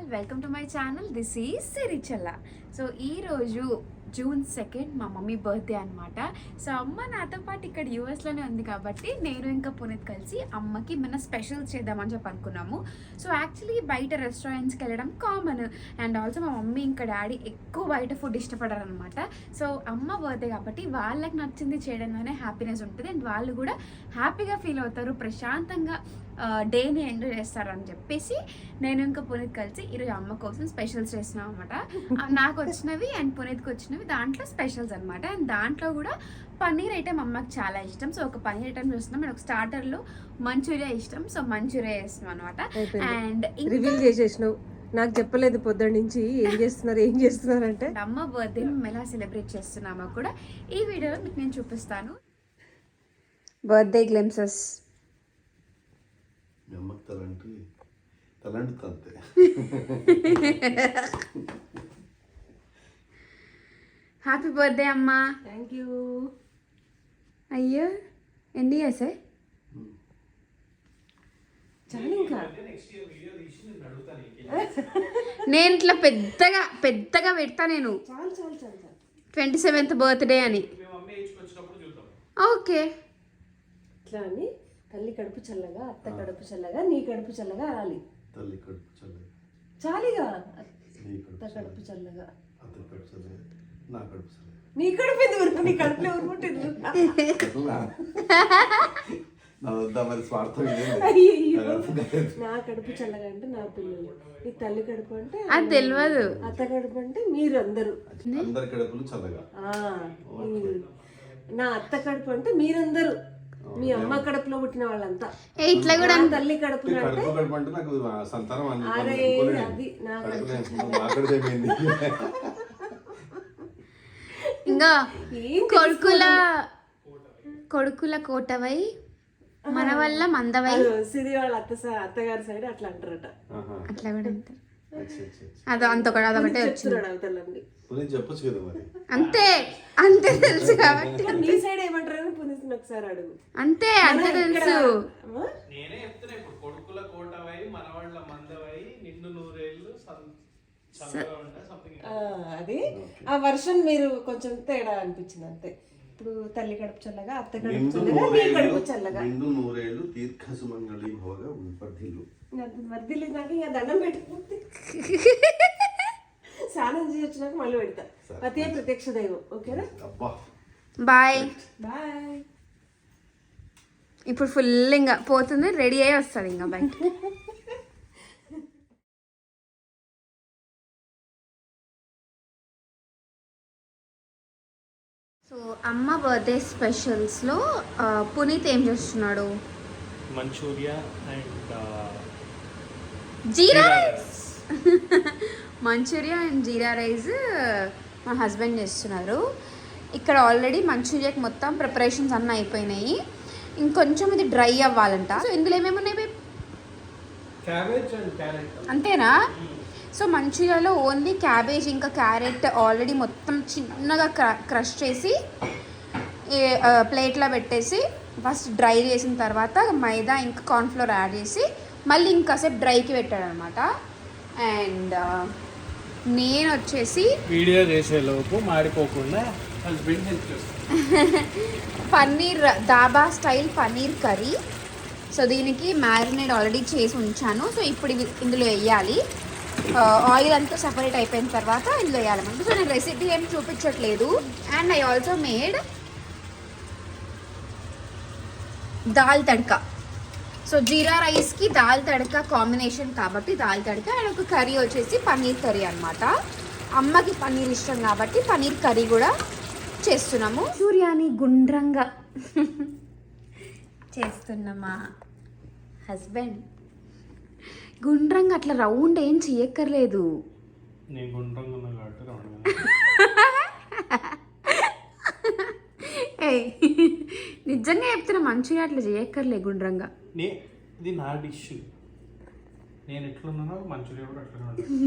All, welcome to my channel. This is Sirichalla. So ఈరోజు June 2 మా mummy birthday అనమాట. So అమ్మ నాతో పాటు ఇక్కడ యూఎస్లోనే ఉంది కాబట్టి నేను ఇంకా పునీత్ కలిసి అమ్మకి మన స్పెషల్ చేద్దామని చెప్పి అనుకున్నాము. సో యాక్చువల్లీ బయట రెస్టారెంట్స్కి వెళ్ళడం కామన్, అండ్ ఆల్సో మా మమ్మీ ఇంకా డాడీ ఎక్కువ బయట ఫుడ్ ఇష్టపడారు అనమాట. సో అమ్మ బర్త్డే కాబట్టి వాళ్ళకి నచ్చింది చేయడంలోనే హ్యాపీనెస్ ఉంటుంది, అండ్ వాళ్ళు కూడా హ్యాపీగా ఫీల్ అవుతారు, ప్రశాంతంగా డేని ఎంజాయ్ చేస్తారని చెప్పేసి నేను ఇంకా పునీత్ కలిసి ఈరోజు అమ్మ కోసం స్పెషల్స్ చేస్తున్నాం అనమాట. నాకు వచ్చినవి అండ్ పునీత్కి వచ్చినవి దాంట్లో స్పెషల్స్ అనమాట. అండ్ దాంట్లో కూడా పన్నీర్ ఐటమ్ అమ్మకి చాలా ఇష్టం. సో ఒక పన్నీర్ ఐటమ్ చూస్తున్నాం, అండ్ ఒక స్టార్టర్లో మంచూరియా ఇష్టం, సో మంచూరియా చేస్తున్నాం అనమాట. అండ్ రివీల్ చేసేసినావు, నాకు చెప్పలేదు పొద్దున్న నుంచి ఏం చేస్తున్నారు అంటే. అమ్మ బర్త్డే మేము ఎలా సెలబ్రేట్ చేస్తున్నామో కూడా ఈ వీడియోలో మీకు నేను చూపిస్తాను. Birthday glimpses. హ్యాపీ బర్త్డే అమ్మా. Thank you. అయ్యో ఎన్ని ఇయర్స్? చాలా ఇంకా నేను ఇట్లా పెద్దగా పెడతా నేను. 27th బర్త్డే అని. ఓకే, ఇట్లా అని తల్లి కడుపు చల్లగా, అత్త కడుపు చల్లగా, నీ కడుపు చల్లగా అనాలి. తల్లి కడుపు చల్లగా, చాలిగా. అత్త కడుపు చల్లగా, అత్త కడుపు చల్లగా, నా కడుపు చల్లగా. నీ కడుపు ఎందుకు? నీ కడుపులో ఎవరు పుట్టిండ్రు? నా కడుపు చల్లగా అంటే నా పిల్లలు, నీ తల్లి కడుపు అంటే అది తెలియదు, అత్త కడుపు అంటే మీరందరూ, అందరి కడుపులు చల్లగా. నా అత్త కడుపు అంటే మీరందరూ, మీ అమ్మ కడుపులో పుట్టిన వాళ్ళంతా. ఇట్లా కూడా తల్లి కడుపు కడుపు అంటే నాకు సంతానం. అరే అది నా ఇంకా కొడుకుల కోటవై మన వల్ల మందవై. సిరి వాళ్ళ అత్తగారి సైడ్ అట్లా అంటారట. అట్లా కూడా అంటారు. అదొకటే అవుతారండి. చెప్పొచ్చు కదా మరి. అంతే అంతే తెలుసు కాబట్టి. మీ సైడ్ ఏమంటారని పునీత్ని ఒకసారి అడుగు. అంతే తెలుసు. నేనే చెప్తున్నా ఇప్పుడు, కొడుకుల కోటవై మనవాళ్ళ మందవై నిన్ను నూరేళ్ళు అది ఆ వర్షన్ మీరు కొంచెం తేడా అనిపించింది అంతే. ఇప్పుడు తల్లి కడుపు చల్లగా, అత్త కడుపు చల్లగా, నీ కడుపు చల్లగా. నిండు నూరేళ్ళు దీర్ఘ సుమంగళి భోగ వర్ధిల్లు. వర్ధిల్లు నాకు ఇంకా దండం పెట్టుకుంటే స్నానం చేసి వచ్చినాక మళ్ళీ పెడతా. పతియే ప్రత్యక్ష దైవం. ఓకేనా? Bye bye. ఇప్పుడు ఫుల్ ఇంకా పోతుంది, రెడీ అయ్యి వస్తుంది ఇంకా బయట. సో అమ్మ బర్త్డే స్పెషల్స్లో పునీత్ ఏం చేస్తున్నాడు? Manchurian and jeera rice. Manchurian and jeera rice మా హస్బెండ్ చేస్తున్నారు. ఇక్కడ ఆల్రెడీ మంచూరియాకి మొత్తం ప్రిపరేషన్స్ అన్నీ అయిపోయినాయి, ఇంకొంచెం ఇది డ్రై అవ్వాలంట. సో ఇందులో ఏమేమి ఉన్నాయి? Cabbage and carrot. అంతేనా? సో మంచూరియాలో ఓన్లీ క్యాబేజ్ ఇంకా క్యారెట్ ఆల్రెడీ మొత్తం చిన్నగా క్రష్ చేసి ప్లేట్లో పెట్టేసి ఫస్ట్ డ్రై చేసిన తర్వాత మైదా ఇంకా కార్న్ఫ్లోర్ యాడ్ చేసి మళ్ళీ ఇంకాసేపు డ్రైకి పెట్టాడు అనమాట. అండ్ నేను వచ్చేసి వీడియో చేసేలోపు మాడిపోకుండా హస్బెండ్ హెల్ప్ చేస్తాను. Paneer dhaba style paneer curry. So దీనికి మ్యారినేట్ ఆల్రెడీ చేసి ఉంచాను. సో ఇప్పుడు ఇందులో వేయాలి. ఆయిల్ అంతా సపరేట్ అయిపోయిన తర్వాత ఇందులో వేయాలన్నమాట. సో నేను రెసిపీ ఏం చూపించట్లేదు. And I also made dal tadka. సో జీరా రైస్కి దాల్ తడకా కాంబినేషన్ కాబట్టి దాల్ తడకా. అండ్ ఒక కర్రీ వచ్చేసి పన్నీర్ కర్రీ అనమాట. అమ్మకి పన్నీర్ ఇష్టం కాబట్టి పన్నీర్ కర్రీ కూడా చేస్తున్నాము. సూర్యాని గుండ్రంగా చేస్తున్నామా హస్బెండ్. గుండ్రంగా అట్లా రౌండ్ ఏం చెయ్యక్కర్లేదు. నేను గుండ్రంగా ఉన్నా కాబట్టి రౌండ్. నిజంగా చెప్తున్నా, మంచిగా అట్లా చేయక్కర్లే గుండ్రంగా. ఇది నా డిష్, నేను ఎట్లున్నానో మంచూరియా కూడా అట్లనే ఉంటుంది.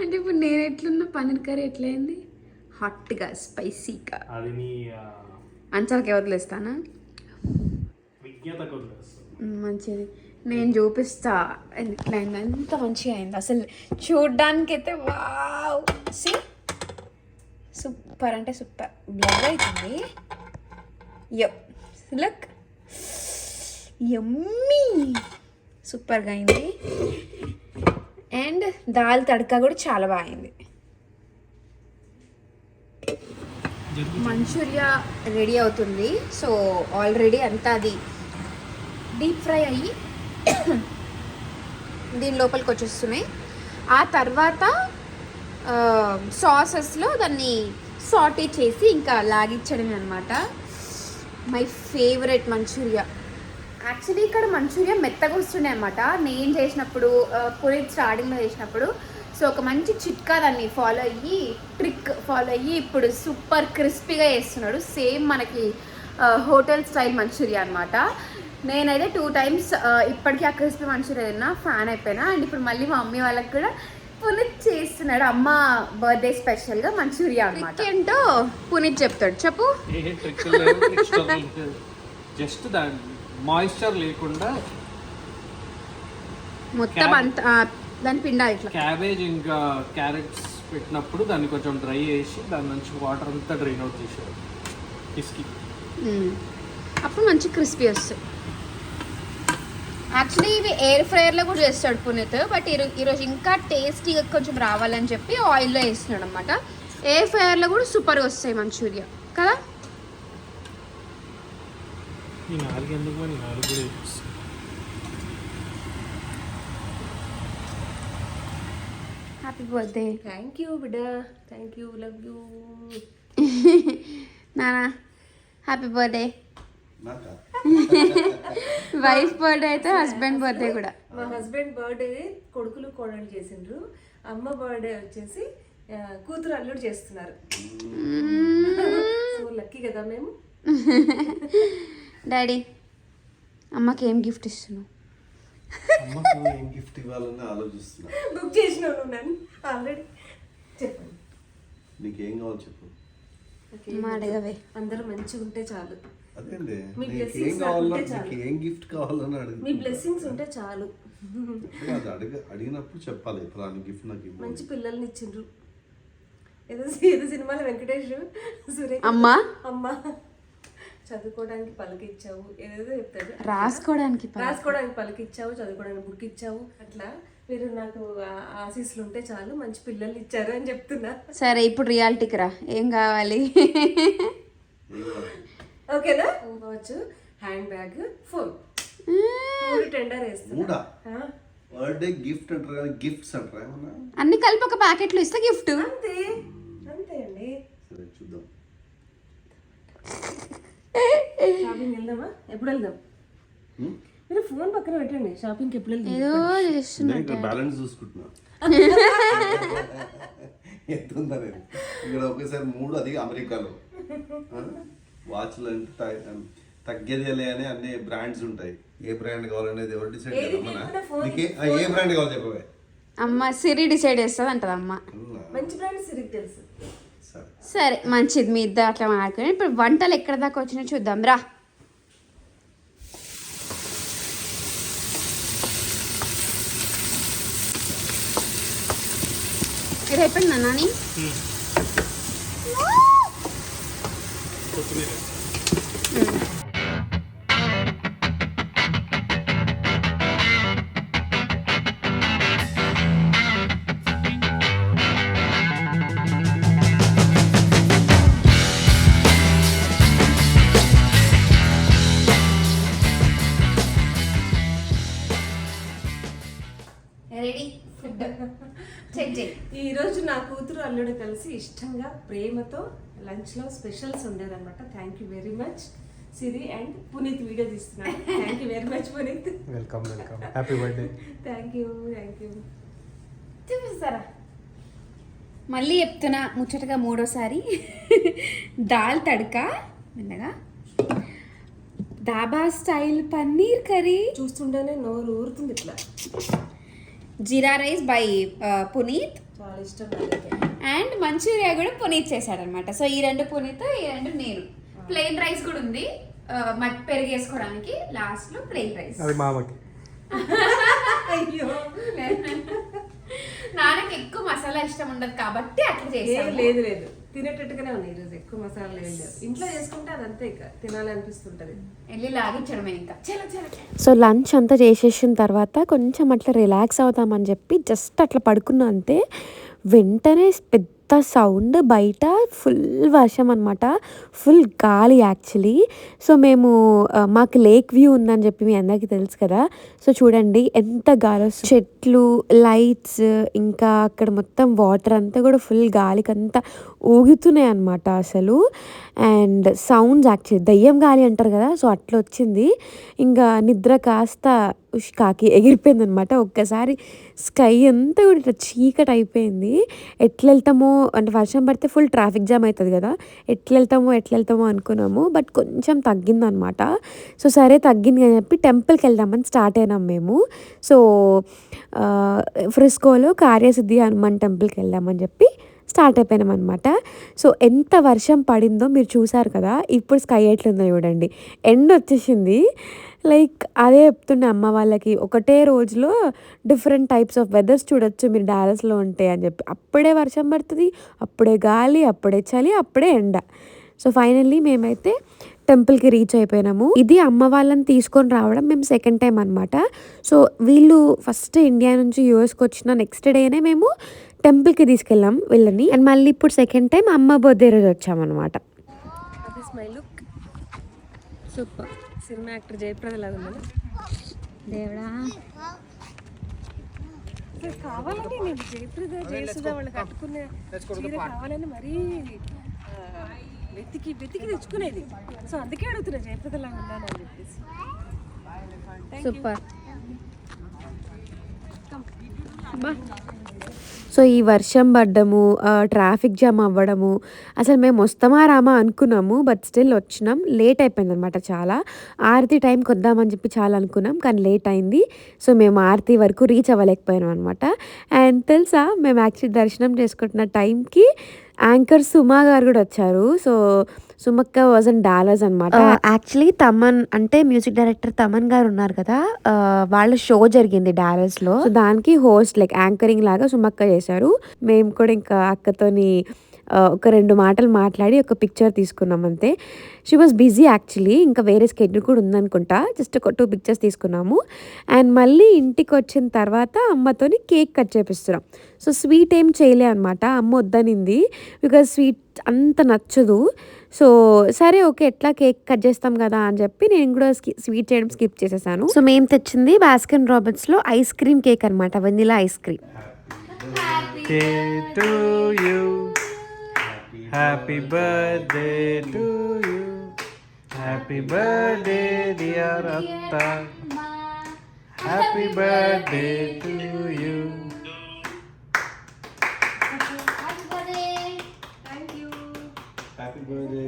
అంటే ఇప్పుడు నేను ఎట్లున్నా పన్నీర్ కర్రీ ఎట్లయింది? హాట్గా స్పైసీగా. అది నీ అంచాలకే వదిలేస్తానా? విజ్ఞతకు వదిలేస్తాను. మంచిది. నేను చూపిస్తా ఇట్లా అయింది, ఎంత మంచిగా అయింది అసలు చూడ్డానికి అయితే. వావ్, సి సూపర్ అంటే సూపర్. బ్లర్ అవుతుంది. లుక్, యమ్మీ, సూపర్గా అయింది. అండ్ దాల్ తడకా కూడా చాలా బాగా అయింది. మంచూరియా రెడీ అవుతుంది. సో ఆల్రెడీ అంతా అది డీప్ ఫ్రై అయ్యి దీని లోపలికి వచ్చేస్తున్నాయి. ఆ తర్వాత సాసెస్లో దాన్ని సాటే చేసి ఇంకా లాగిచ్చడమే అనమాట. My favourite manchurian. యాక్చువల్లీ ఇక్కడ మంచూరియా మెత్తగా వస్తుండే అనమాట నేను చేసినప్పుడు, పునీత్ స్టార్టింగ్లో చేసినప్పుడు. సో ఒక మంచి చిట్కా దాన్ని ఫాలో అయ్యి, ట్రిక్ ఫాలో అయ్యి ఇప్పుడు సూపర్ క్రిస్పీగా చేస్తున్నాడు. సేమ్ మనకి హోటల్ స్టైల్ మంచూరియా అనమాట. నేనైతే 2 times ఇప్పటికీ ఆ క్రిస్పీ మంచూరియా తిన్నా, ఫ్యాన్ అయిపోయినా. అండ్ ఇప్పుడు మళ్ళీ మా మమ్మీ వాళ్ళకి కూడా పునీత్ చేస్తున్నాడు అమ్మ బర్త్డే స్పెషల్గా మంచూరియా అనమాట. ఏంటో పునీత్ చెప్తాడు, చెప్పు. జస్ట్ దాని మాయిశ్చర్ లేకుండా మొత్తం అంతా దాని పిండా ఇట్లా క్యాబేజ్ ఇంకా క్యారెట్స్ పెట్టినప్పుడు దాన్ని కొంచెం డ్రై చేసి దాని నుంచి వాటర్ అంతా డ్రైన్ అవుట్ చేశారు పిసికి. అప్పుడు మంచి క్రిస్పీ వస్తాయి. యాక్చువల్లీ ఇవి ఎయిర్ ఫ్రైయర్లో కూడా చేస్తాడు పునీత్, బట్ ఈరోజు ఇంకా టేస్టీగా కొంచెం రావాలని చెప్పి ఆయిల్లో వేస్తున్నాడు అనమాట. ఎయిర్ ఫ్రైయర్లో కూడా సూపర్గా వస్తాయి మంచూరియా కదా. ఈ 4 ఎందుకు మరి 4 కూడా వేపిస్తాను. Happy birthday. థ్యాంక్ యూ బిడ్డ, థ్యాంక్ యూ, లవ్ యూ. నానా హ్యాపీ బర్త్డే. నాకా? వైఫ్ బర్త్డే అయితే హస్బెండ్ బర్త్డే కూడా. మా హస్బెండ్ బర్త్డే కొడుకులు కోడలు చేసిండ్రు. అమ్మ బర్త్డే వచ్చేసి కూతురు అల్లుడు చేస్తున్నారు. సో లక్కీ కదా మేము. డాడీ, అమ్మకి ఏం గిఫ్ట్ ఇస్తున్నావు? అమ్మకు ఏం గిఫ్ట్ ఇవ్వాలని ఆలోచిస్తున్నా. బుక్ చేసినావు నన్ను ఆల్రెడీ. చెప్పండి నీకేం కావాలి చెప్పు. మా అడగవే. అందరూ మంచిగా ఉంటే చాలు. అదేండి, మీ నీకేం blessings కావాలో ఉంటే చాలు. నీకు ఏం గిఫ్ట్ కావాలని మీ అడుగు. బ్లెస్సింగ్స్ ఉంటే చాలు. అది అడిగినప్పుడు చెప్పాలి, ఫలానా గిఫ్ట్ నాకు ఇవ్వాలి. మంచి పిల్లల్ని ఇచ్చిండ్రు. ఏదో సినిమాలో వెంకటేష్ సురేఖ అమ్మ చదువుకోవడానికి పలక ఇచ్చావు, ఏదేదో చెప్తాడు. రాసుకోవడానికి పలక ఇచ్చావు, చదువుకోవడానికి బుక్ ఇచ్చావు. అట్లా మీరు నాకు ఆశీస్సులు ఉంటే చాలు, మంచి పిల్లల్ని ఇచ్చారు అని చెప్తున్నా. సరే ఇప్పుడు రియాలిటీకి రా, ఏం కావాలి? ఏం కావాలి? ఓకేనా? కావచ్చు. హ్యాండ్ బ్యాగ్, ఫోన్, 3 టెండర్ వేస్తున్నా. బర్త్డే గిఫ్ట్ అంటారు కానీ గిఫ్ట్స్ అంటారా ఏమన్నా? అన్ని కలిపి ఒక ప్యాకెట్లో ఇస్తే గిఫ్ట్. అంతే అంతే అండి. సరే చూద్దాం. షాపింగ్ వెళ్దామా? ఎప్పుడు వెళ్దాం? మీరు ఫోన్ పక్కన పెట్టండి. షాపింగ్కి ఎప్పుడు వెళ్దాం? ఏదో చేస్తున్నట్టు. బ్యాలెన్స్ చూసుకుంటున్నా ఎంత ఉందని. ఇక్కడ ఒకేసారి 3, అది అమెరికాలో. వాచ్లు అంటే తగ్గేదేలే అని అన్ని బ్రాండ్స్ ఉంటాయి. ఏ బ్రాండ్ కావాలనేది ఎవరు డిసైడ్ చేయాలి? ఏ బ్రాండ్ కావాలి చెప్పవే. అమ్మ సిరి డిసైడ్ చేస్తుంది అంటది అమ్మ. మంచి బ్రాండ్ సిరికి తెలుసు. సరే మంచిది, మీ ఇద్దరు అట్లా మాట్లాడుకుని ఇప్పుడు వంటలు ఎక్కడ దాకా వచ్చినాయో చూద్దాం రా. ఇది అయిపోయిందా నాని? కొత్తిమీర రెడీ ఫుడ్ చెక్ చేయి. ఈరోజు నా కూతురు అల్లుడు కలిసి ఇష్టంగా ప్రేమతో లంచ్లో స్పెషల్స్ ఉండేదన్నమాట. Thank you very much Siri and Puneeth video తీస్తున్నాను. Thank you very much Puneeth. Welcome happy birthday. Thank you. చూపిస్తారా? మళ్ళీ చెప్తున్నా ముచ్చటగా 3వసారి. దాల్ తడకా మెల్లగా, దాబా స్టైల్ పన్నీర్ కర్రీ, చూస్తుంటేనే నోరు ఊరుతుంది ఇట్లా. జీరా రైస్ బై పునీత్, చాలా ఇష్టం నాకైతే. అండ్ మంచూరియా కూడా పునీత్ చేశాడనమాట. సో ఈ 2 పునీత్, ఈ 2 నేను. ప్లెయిన్ రైస్ కూడా ఉంది పెరుగు వేసుకోవడానికి. లాస్ట్లో ప్లెయిన్ రైస్. అది మామకి. అయ్యో నాన్నకి ఎక్కువ మసాలా ఇష్టం ఉండదు కాబట్టి అట్లా చేసాను. లేదు లేదు తినేటట్టుగానే ఉన్నాయి ఈరోజు, ఎక్కువ మసాలా లేదు. ఇంట్లో చేసుకుంటే అదంతే ఇక తినాలనిపిస్తుంటది. వెళ్ళి లాగించడమే ఇంకా. చలో చలో. సో లంచ్ అంతా చేసేసిన తర్వాత కొంచెం అట్లా రిలాక్స్ అవుతామని చెప్పి జస్ట్ అట్లా పడుకున్నా అంతే. వెంటనే పెద్ద సౌండ్, బయట ఫుల్ వర్షం అనమాట, ఫుల్ గాలి యాక్చువల్లీ. సో మేము మాకు లేక్ వ్యూ ఉందని చెప్పి మీ అందరికీ తెలుసు కదా. సో చూడండి ఎంత గాలి వస్తుంది, చెట్లు, లైట్స్, ఇంకా అక్కడ మొత్తం వాటర్ అంతా కూడా ఫుల్ గాలికి అంతా ఊగుతున్నాయి అనమాట అసలు. అండ్ సౌండ్స్ యాక్చువల్లీ దయ్యం గాలి అంటారు కదా, సో అట్లా వచ్చింది. ఇంకా నిద్ర కాస్త ఉష్కాకి ఎగిరిపోయింది అనమాట. ఒక్కసారి స్కై అంతా కూడా ఇట్లా చీకటి అయిపోయింది. ఎట్లా వెళ్తామో అంటే వర్షం పడితే ఫుల్ ట్రాఫిక్ జామ్ అవుతుంది కదా, ఎట్లా వెళ్తామో అనుకున్నాము. బట్ కొంచెం తగ్గిందనమాట. సో సరే తగ్గింది అని చెప్పి టెంపుల్కి వెళ్దామని స్టార్ట్ అయినాం మేము. సో ఫ్రిస్కోలో కార్యసిద్ధి హనుమాన్ టెంపుల్కి వెళ్దామని చెప్పి స్టార్ట్ అయిపోయినాం అనమాట. సో ఎంత వర్షం పడిందో మీరు చూసారు కదా. ఇప్పుడు స్కై ఎట్లుందో చూడండి, ఎండ్ వచ్చేసింది. లైక్ అదే చెప్తుండే అమ్మ వాళ్ళకి, ఒకటే రోజులో డిఫరెంట్ టైప్స్ ఆఫ్ వెదర్స్ చూడొచ్చు మీరు డాలస్లో ఉంటే అని చెప్పి. అప్పుడే వర్షం పడుతుంది, అప్పుడే గాలి, అప్పుడే చలి, అప్పుడే ఎండ. సో ఫైనల్లీ మేమైతే టెంపుల్కి రీచ్ అయిపోయినాము. ఇది అమ్మ వాళ్ళని తీసుకొని రావడం మేము సెకండ్ టైం అనమాట. సో వీళ్ళు ఫస్ట్ ఇండియా నుంచి యూఎస్కి వచ్చిన నెక్స్ట్ డేనే మేము టెంపుల్కి తీసుకెళ్ళాం వీళ్ళని. అండ్ మళ్ళీ ఇప్పుడు సెకండ్ టైం అమ్మ బర్త్డే రోజు వచ్చామన్నమాట. This my look super. Cinema actor Jayaprada లాగా ఉన్నాను. దేవుడా కావాలని నేను జయప్రద జయసుధ వాళ్ళు కట్టుకునే చీర కావాలని మరీ వెతికి తెచ్చుకునేది. సో అందుకే అడుగుతున్నా జయప్రద లాగా ఉన్నాను అని చెప్పేసి. సూపర్. సో ఈ వర్షం పడ్డము, ట్రాఫిక్ జామ్ అవ్వడము, అసలు మేము వస్తామా రామా అనుకున్నాము. బట్ స్టిల్ వచ్చినాం. లేట్ అయిపోయింది అనమాట చాలా. ఆరతి టైంకి వద్దామని చెప్పి చాలా అనుకున్నాం, కానీ లేట్ అయింది. సో మేము ఆరతి వరకు రీచ్ అవ్వలేకపోయినాం అనమాట. అండ్ తెలుసా, మేము యాక్చువల్లీ దర్శనం చేసుకుంటున్న టైంకి యాంకర్ సుమా గారు కూడా వచ్చారు. సో సుమక్క వాజ్ ఇన్ డాలస్ అనమాట. యాక్చువల్లీ తమన్ అంటే మ్యూజిక్ డైరెక్టర్ తమన్ గారు ఉన్నారు కదా, వాళ్ళ షో జరిగింది డాలస్లో. సో దానికి హోస్ట్ లైక్ యాంకరింగ్ లాగా సుమక్క చేశారు. మేము కూడా ఇంకా అక్కతోని ఒక 2 మాటలు మాట్లాడి ఒక పిక్చర్ తీసుకున్నాం అంతే. షీ వాజ్ బిజీ యాక్చువల్లీ, ఇంకా వేరే స్కెడ్యూల్ కూడా ఉందనుకుంటా. జస్ట్ ఒక 2 పిక్చర్స్ తీసుకున్నాము. అండ్ మళ్ళీ ఇంటికి వచ్చిన తర్వాత అమ్మతోని కేక్ కట్ చేపిస్తున్నాం. సో స్వీట్ ఏం చేయలే అనమాట, అమ్మ వద్దనింది, బికాజ్ స్వీట్ అంత నచ్చదు. సో సరే ఓకే ఎట్లా కేక్ కట్ చేస్తాం కదా అని చెప్పి నేను కూడా స్వీట్ చేయడం స్కిప్ చేసేసాను. సో మేము తెచ్చింది బాస్కిన్ రాబిన్స్లో ఐస్ క్రీమ్ కేక్ అనమాట, vanilla ice cream. Happy birthday to you. Happy birthday dear Atta. Happy birthday to you. Happy birthday.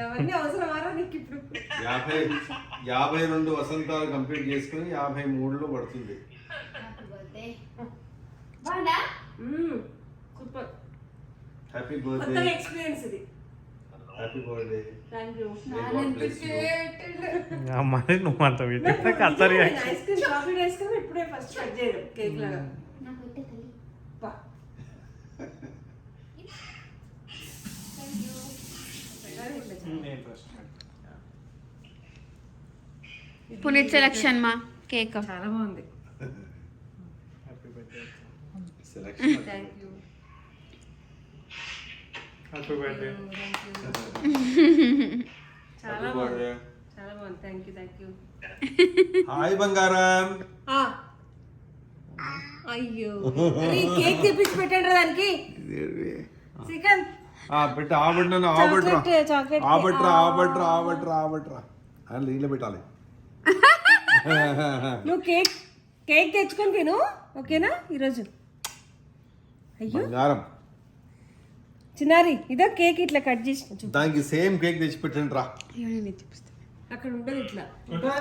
అవన్నీ అవసరమారా నీకు ఇప్పుడు? 52 వసంతాలు కంప్లీట్ చేసుకుని 53లో పడుతుంది. సూపర్. Happy birthday. కొత్తగా ఎక్స్పీరియన్స్ ఇది. Happy birthday. Thank you. మరి నువ్వు అంత కత్తరి ice cream chocolate ice cream ఇప్పుడే ఫస్ట్ కట్ చేయడం కేక్ లాగా. పునీత్ సెలక్షన్ మా కేక్ చాలా బాగుంది. Selection. Thank you. Happy birthday. చాలా బాగుంది. చాలా బాగుంది. Thank you. హాయ్ బంగారం. అయ్యో కేక్ తెప్పించి పెట్టండి దానికి. శ్రీకాంత్ పెట్ట ఆబట్రా చాక్లెట్ ఆబట్రా అని నీళ్ళు పెట్టాలి. నువ్వు కేక్ తెచ్చుకొని తిను, ఓకేనా ఈరోజు? అయ్యో బంగారం. చిన్నారి ఇదో కేక్ ఇట్లా కట్ చేసి దానికి సేమ్ కేక్ తెచ్చి పెట్టండి రా. అక్కడ ఉండదు ఇట్లా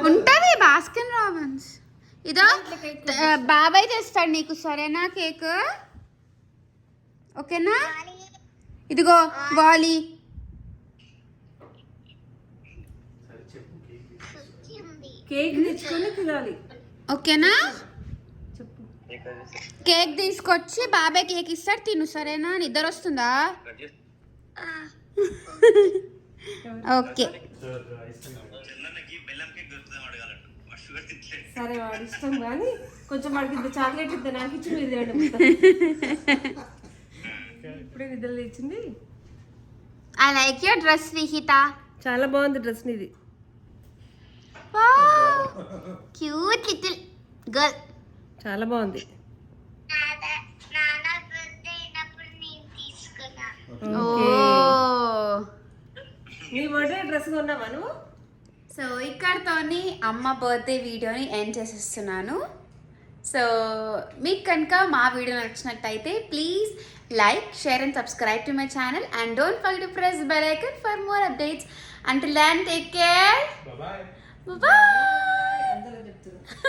ఉంటది బాస్కిన్ రాబిన్స్. ఇదో బాబాయ్ తెస్తాడు నీకు, సరేనా కేక్? ఓకేనా? ఇదిగో వాలీ. కేక్ తెచ్చుకొని తినాలి. ఓకేనా? చెప్పు. కేక్ తీసుకొచ్చి బాబాయ్ కేక్ ఇస్తాడు, తిను. సరేనా? నిద్ర వస్తుందా? ఓకే. సరే వాడు ఇష్టం కానీ కొంచెం వాడికి ఇంత చాక్లెట్ ఇద్దా, నాకు ఇచ్చి మీరు తినండి మొత్తం. ఇప్పుడే నిద్ర లేచింది. I like your dress Nihitha. చాలా బాగుంది డ్రెస్ నీది. Cute little girl. చాలా బాగుంది. నీ బర్త్డే డ్రెస్ కొన్నావా నువ్వు? సో ఇక్కడతోని అమ్మ బర్త్డే వీడియోని ఎండ్ చేసేస్తున్నాను. సో మీకు కనుక మా వీడియో నచ్చినట్టయితే please like, share and subscribe to my channel and don't forget to press bell icon for more updates. Until then, take care. Bye-bye. Bye-bye. అందరూ చెప్తున్నారు.